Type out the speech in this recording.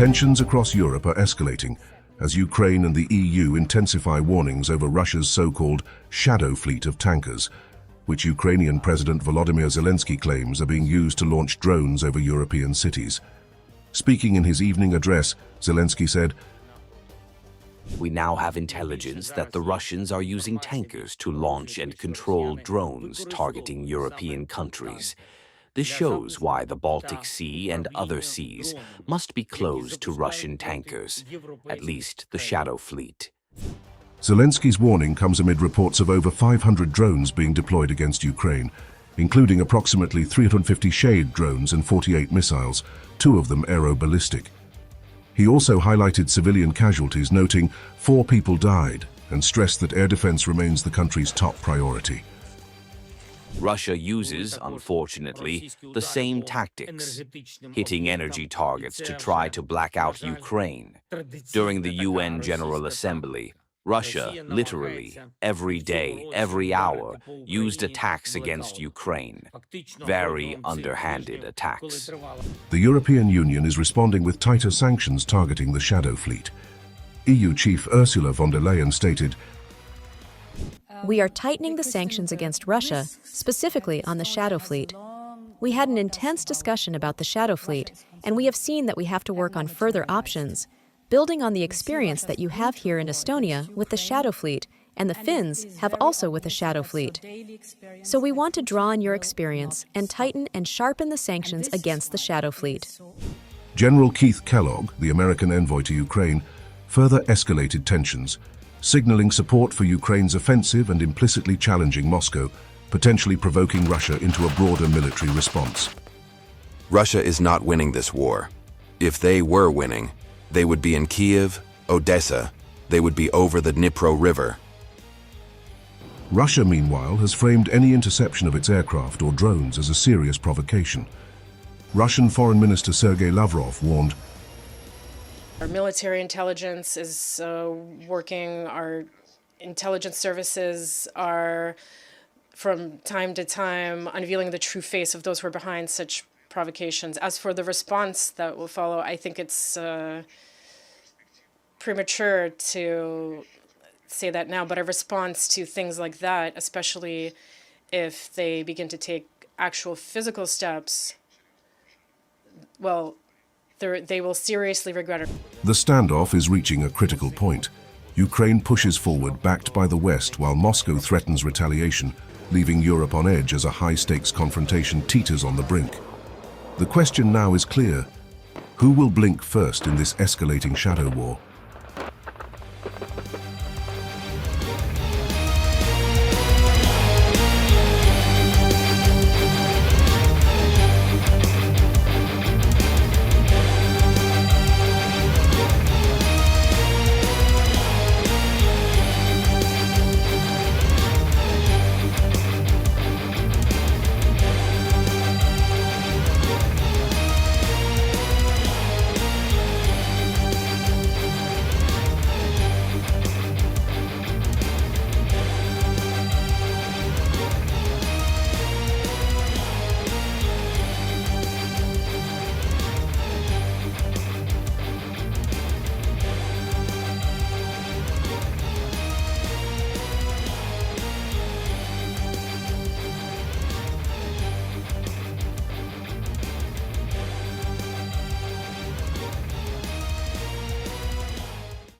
Tensions across Europe are escalating as Ukraine and the EU intensify warnings over Russia's so-called shadow fleet of tankers, which Ukrainian President Volodymyr Zelensky claims are being used to launch drones over European cities. Speaking in his evening address, Zelensky said, "We now have intelligence that the Russians are using tankers to launch and control drones targeting European countries. This shows why the Baltic Sea and other seas must be closed to Russian tankers, at least the shadow fleet." Zelensky's warning comes amid reports of over 500 drones being deployed against Ukraine, including approximately 350 Shade drones and 48 missiles, 2 of them aero-ballistic. He also highlighted civilian casualties, noting 4 people died, and stressed that air defense remains the country's top priority. Russia uses, unfortunately, the same tactics, hitting energy targets to try to black out Ukraine. During the UN General Assembly, Russia, literally, every day, every hour, used attacks against Ukraine. Very underhanded attacks. The European Union is responding with tighter sanctions targeting the shadow fleet. EU Chief Ursula von der Leyen stated, "We are tightening the sanctions against Russia, specifically on the shadow fleet. We had an intense discussion about the shadow fleet, and we have seen that we have to work on further options, building on the experience that you have here in Estonia with the shadow fleet, and the Finns have also with the shadow fleet. So we want to draw on your experience and tighten and sharpen the sanctions against the shadow fleet." General Keith Kellogg, the American envoy to Ukraine, further escalated tensions, signaling support for Ukraine's offensive and implicitly challenging Moscow, potentially provoking Russia into a broader military response. Russia is not winning this war. If they were winning, they would be in Kyiv, Odessa, they would be over the Dnipro River. Russia, meanwhile, has framed any interception of its aircraft or drones as a serious provocation. Russian Foreign Minister Sergey Lavrov warned, "Our military intelligence is working, our intelligence services are from time to time unveiling the true face of those who are behind such provocations. As for the response that will follow, I think it's premature to say that now, but a response to things like that, especially if they begin to take actual physical steps, well, they will seriously regret it." The standoff is reaching a critical point. Ukraine pushes forward, backed by the West, while Moscow threatens retaliation, leaving Europe on edge as a high-stakes confrontation teeters on the brink. The question now is clear: who will blink first in this escalating shadow war?